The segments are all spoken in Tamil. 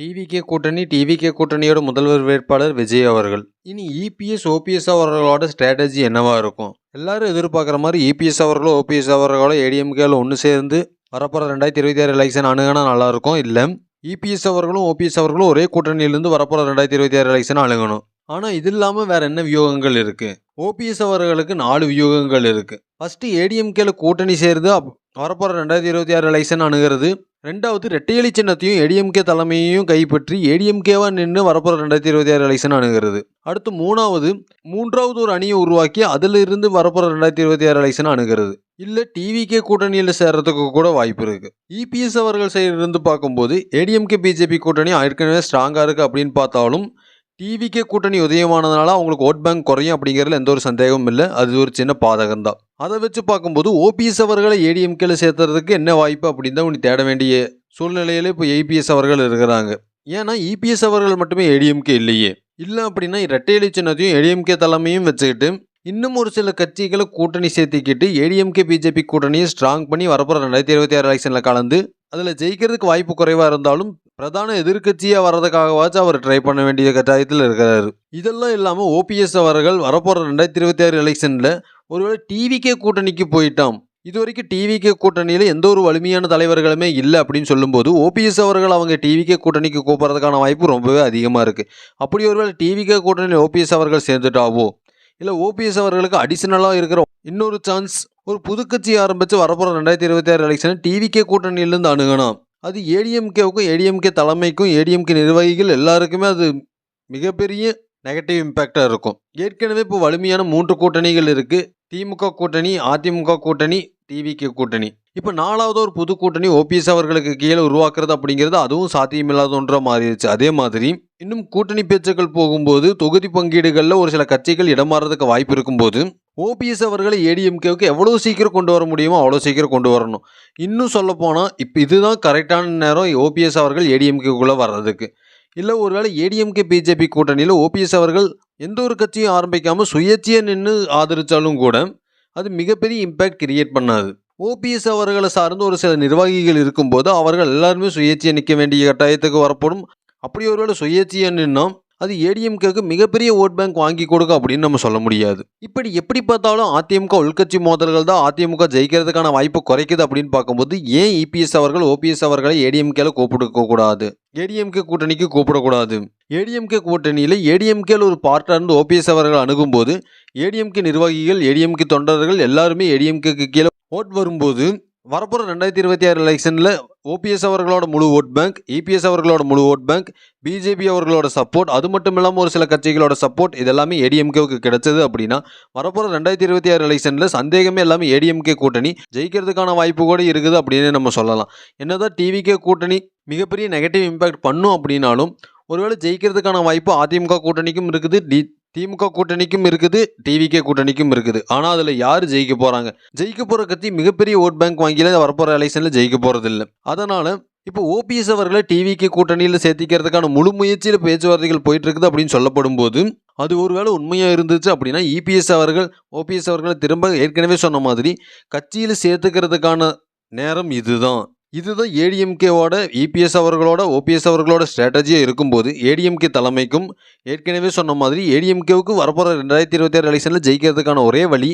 டிவிகே கூட்டணியோட முதல்வர் வேட்பாளர் விஜய் அவர்கள். இனி இபிஎஸ், ஓபிஎஸ் அவர்களோட ஸ்ட்ராட்டஜி என்னவா இருக்கும்? எல்லாரும் எதிர்பார்க்குற மாதிரி இபிஎஸ் அவர்களோ, ஓபிஎஸ் அவர்களோ ஏடிஎம்கேல ஒன்று சேர்ந்து வரப்போகிற 2026 எலெக்ஷன் அணுகுனா நல்லாயிருக்கும். இல்லை இபிஎஸ் அவர்களும் ஓபிஎஸ் அவர்களும் ஒரே கூட்டணியிலிருந்து வரப்போகிற 2026 எலெக்ஷன் அணுகணும். ஆனால் இது இல்லாமல் வேற என்ன வியூகங்கள் இருக்குது? ஓபிஎஸ் அவர்களுக்கு 4 வியூகங்கள் இருக்குது. ஃபஸ்ட்டு ஏடிஎம்கேல கூட்டணி சேர்ந்து வரப்போகிற 2026 எலெக்ஷன் அணுகிறது. ரெண்டாவது ரெட்டையலி சின்னத்தையும் ஏடிஎம்கே தலைமையையும் கைப்பற்றி ஏடிஎம்கேவா நின்று வரப்போகிற 2026 எலெக்ஷன் அணுகிறது. அடுத்து மூன்றாவது ஒரு அணியை உருவாக்கி அதிலிருந்து வரப்போகிற 2026 எலெக்ஷன் அணுகிறது. இல்லை டிவிகே கூட்டணியில் சேர்றதுக்கு கூட வாய்ப்பு இருக்குது. இபிஎஸ் அவர்கள் சைடிலிருந்து பார்க்கும்போது ஏடிஎம்கே பிஜேபி கூட்டணி ஏற்கனவே ஸ்ட்ராங்காக இருக்குது அப்படின்னு பார்த்தாலும் டிவிகே கூட்டணி உதயமானதுனால அவங்களுக்கு ஓட் பேங்க் குறையும் அப்படிங்கிறதுல எந்த ஒரு சந்தேகமும் இல்லை. அது ஒரு சின்ன பாதகம் தான். அதை வச்சு பார்க்கும்போது ஓபிஎஸ் அவர்களை ஏடிஎம்கேல சேர்த்துறதுக்கு என்ன வாய்ப்பு அப்படின்னு தான் தேட வேண்டிய சூழ்நிலையில் இப்போ இபிஎஸ் அவர்கள் இருக்கிறாங்க. ஏன்னா இபிஎஸ் அவர்கள் மட்டுமே ஏடிஎம்கே இல்லையே. இல்லை அப்படின்னா ரெட்டையலி சின்னத்தையும் ஏடிஎம்கே தலைமையும் வச்சுக்கிட்டு இன்னும் ஒரு சில கட்சிகளை கூட்டணி சேர்த்திக்கிட்டு ஏடிஎம்கே பிஜேபி கூட்டணியை ஸ்ட்ராங் பண்ணி வரப்போகிற 2026 எலெக்ஷனில் கலந்து அதில் ஜெயிக்கிறதுக்கு வாய்ப்பு குறைவாக இருந்தாலும் பிரதான எதிர்கட்சியாக வர்றதுக்காகவாச்சும் அவர் ட்ரை பண்ண வேண்டிய கட்டாயத்தில் இருக்கிறாரு. இதெல்லாம் இல்லாமல் ஓபிஎஸ் அவர்கள் வரப்போகிற 2026 எலெக்ஷனில் ஒருவேளை டிவிகே கூட்டணிக்கு போயிட்டான். இது வரைக்கும் டிவிகே கூட்டணியில் எந்த ஒரு வலிமையான தலைவர்களுமே இல்லை அப்படின்னு சொல்லும்போது ஓபிஎஸ் அவர்கள் அவங்க டிவிகே கூட்டணிக்கு கூப்பிட்றதுக்கான வாய்ப்பு ரொம்பவே அதிகமாக இருக்குது. அப்படி ஒருவேளை டிவிகே கூட்டணியில் ஓபிஎஸ் அவர்கள் சேர்ந்துட்டாவோ, இல்லை ஓபிஎஸ் அவர்களுக்கு அடிஷனலாக இருக்கிற இன்னொரு சான்ஸ் ஒரு புதுக்கட்சி ஆரம்பித்து வரப்போகிற 2026 எலெக்ஷன் டிவிகே கூட்டணியிலேருந்து அணுகணும். அது ஏடிஎம்கேவுக்கும் ஏடிஎம்கே தலைமைக்கும் ஏடிஎம்கே நிர்வாகிகள் எல்லாருக்குமே அது மிகப்பெரிய நெகட்டிவ் இம்பேக்டாக இருக்கும். ஏற்கனவே இப்போ வலிமையான 3 கூட்டணிகள் இருக்குது. திமுக கூட்டணி, அதிமுக கூட்டணி, டிவிகே கூட்டணி. இப்போ 4வது ஒரு புது கூட்டணி ஓபிஎஸ் அவர்களுக்கு கீழே உருவாக்குறது அப்படிங்கிறது அதுவும் சாத்தியமில்லாத ஒன்றா மாறிடுச்சு. அதே மாதிரி இன்னும் கூட்டணி பேச்சுக்கள் போகும்போது தொகுதி பங்கீடுகளில் ஒரு சில கட்சிகள் இடமாறதுக்கு வாய்ப்பு இருக்கும்போது ஓபிஎஸ் அவர்களை ஏடிஎம்கேவுக்கு எவ்வளோ சீக்கிரம் கொண்டு வர முடியுமோ அவ்வளோ சீக்கிரம் கொண்டு வரணும். இன்னும் சொல்லப்போனால் இப்போ இதுதான் கரெக்டான நேரம் ஓபிஎஸ் அவர்கள் ஏடிஎம்கேக்குள்ளே வர்றதுக்கு. இல்லை ஒருவேளை ஏடிஎம்கே பிஜேபி கூட்டணியில் ஓபிஎஸ் அவர்கள் எந்த ஒரு கட்சியும் ஆரம்பிக்காமல் சுயேட்சையாக நின்று ஆதரித்தாலும் கூட அது மிகப்பெரிய இம்பேக்ட் கிரியேட் பண்ணாது. ஓபிஎஸ் அவர்களை சார்ந்து ஒரு சில நிர்வாகிகள் இருக்கும்போது அவர்கள் எல்லாருமே சுயேட்சையாக நிற்க வேண்டிய கட்டாயத்துக்கு வரப்படும். அப்படி ஒருவேளை சுயேட்சையாக நின்னா அது ஏடிஎம்கேக்கு மிகப்பெரிய ஓட் பேங்க் வாங்கி கொடுக்கும் அப்படின்னு நம்ம சொல்ல முடியாது. இப்படி எப்படி பார்த்தாலும் அதிமுக உள்கட்சி மோதல்கள் தான் அதிமுக ஜெயிக்கிறதுக்கான வாய்ப்பு குறைக்குது அப்படின்னு பார்க்கும்போது ஏன் இபிஎஸ் அவர்கள் ஓபிஎஸ் அவர்களை ஏடிஎம்கேல கூப்பிடக்கூடாது, ஏடிஎம்கே கூட்டணிக்கு கூப்பிடக்கூடாது? ஏடிஎம்கே கூட்டணியில் ஏடிஎம்கேல ஒரு பார்ட்டாக இருந்து ஓபிஎஸ் அவர்கள் அணுகும்போது ஏடிஎம்கே நிர்வாகிகள், ஏடிஎம்கே தொண்டர்கள் எல்லாருமே ஏடிஎம்கேக்கு கீழே ஓட் வரும்போது வரப்போகிற 2026 எலெக்ஷனில் ஓபிஎஸ் அவர்களோட முழு ஓட் பேங்க், இபிஎஸ் அவர்களோட முழு ஓட் பேங்க், பிஜேபி அவர்களோட சப்போர்ட், அது மட்டும் இல்லாமல் ஒரு சில கட்சிகளோட சப்போர்ட் இதெல்லாமே ஏடிஎம்கேவுக்கு கிடைச்சது அப்படின்னா வரப்போகிற 2026 எலெக்ஷனில் சந்தேகமே எல்லாமே ஏடிஎம்கே கூட்டணி ஜெயிக்கிறதுக்கான வாய்ப்பு கூட இருக்குது அப்படின்னு நம்ம சொல்லலாம். என்னதான் டிவிகே கூட்டணி மிகப்பெரிய நெகட்டிவ் இம்பேக்ட் பண்ணும் அப்படின்னாலும் ஒருவேளை ஜெயிக்கிறதுக்கான வாய்ப்பு அதிமுக கூட்டணிக்கும் இருக்குது, திமுக கூட்டணிக்கும் இருக்குது, டிவிகே கூட்டணிக்கும் இருக்குது. ஆனால் அதில் யார் ஜெயிக்க போகிறாங்க? ஜெயிக்க போகிற கட்சி மிகப்பெரிய ஓட் பேங்க் வாங்கியில் வரப்போகிற எலெக்ஷனில் ஜெயிக்க போகிறதில்லை. அதனால் இப்போ ஓபிஎஸ் அவர்களை டிவிகே கூட்டணியில் சேர்த்திக்கிறதுக்கான முழு முயற்சியில் பேச்சுவார்த்தைகள் போயிட்டு இருக்குது அப்படின்னு சொல்லப்படும் போது அது ஒருவேளை உண்மையாக இருந்துச்சு அப்படின்னா இபிஎஸ் அவர்கள் ஓபிஎஸ் அவர்களை திரும்ப ஏற்கனவே சொன்ன மாதிரி கட்சியில் சேர்த்துக்கிறதுக்கான நேரம் இதுதான் ஏடிஎம்கேவோட இபிஎஸ் அவர்களோட ஓபிஎஸ் அவர்களோட ஸ்ட்ராட்டஜியாக இருக்கும்போது ஏடிஎம்கே தலைமைக்கும் ஏற்கனவே சொன்ன மாதிரி ஏடிஎம்கேவுக்கு வரப்போகிற 2026 எலெக்ஷனில் ஜெயிக்கிறதுக்கான ஒரே வழி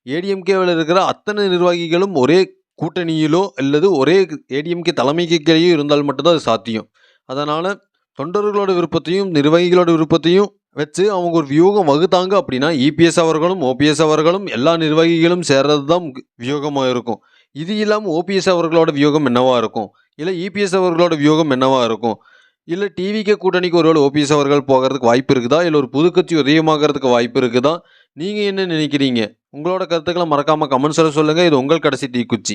ஏடிஎம்கேவில் இருக்கிற அத்தனை நிர்வாகிகளும் ஒரே கூட்டணியிலோ அல்லது ஒரே ஏடிஎம்கே தலைமைக்கு கீழே இருந்தால் மட்டும்தான் அது சாத்தியம். அதனால் தொண்டர்களோட விருப்பத்தையும் நிர்வாகிகளோட விருப்பத்தையும் வச்சு அவங்க ஒரு வியூகம் வகுத்தாங்க அப்படின்னா இபிஎஸ் அவர்களும் ஓபிஎஸ் அவர்களும் எல்லா நிர்வாகிகளும் சேர்றது தான் வியூகமாக இருக்கும். இது இல்லாமல் ஓபிஎஸ் அவர்களோட வியூகம் என்னவாக இருக்கும், இல்லை இபிஎஸ் அவர்களோட வியூகம் என்னவாக இருக்கும், இல்லை டிவிகே கூட்டணிக்கு ஒருவேளை ஓபிஎஸ் அவர்கள் போகிறதுக்கு வாய்ப்பு இருக்குதா, இல்லை ஒரு புதுக்கட்சி உதயமாகிறதுக்கு வாய்ப்பு இருக்குதா? நீங்கள் என்ன நினைக்கிறீங்க? உங்களோட கருத்துக்களை மறக்காமல் கமெண்ட்ஸில் சொல்லுங்கள். இது உங்கள் கடைசி தீக்குச்சி.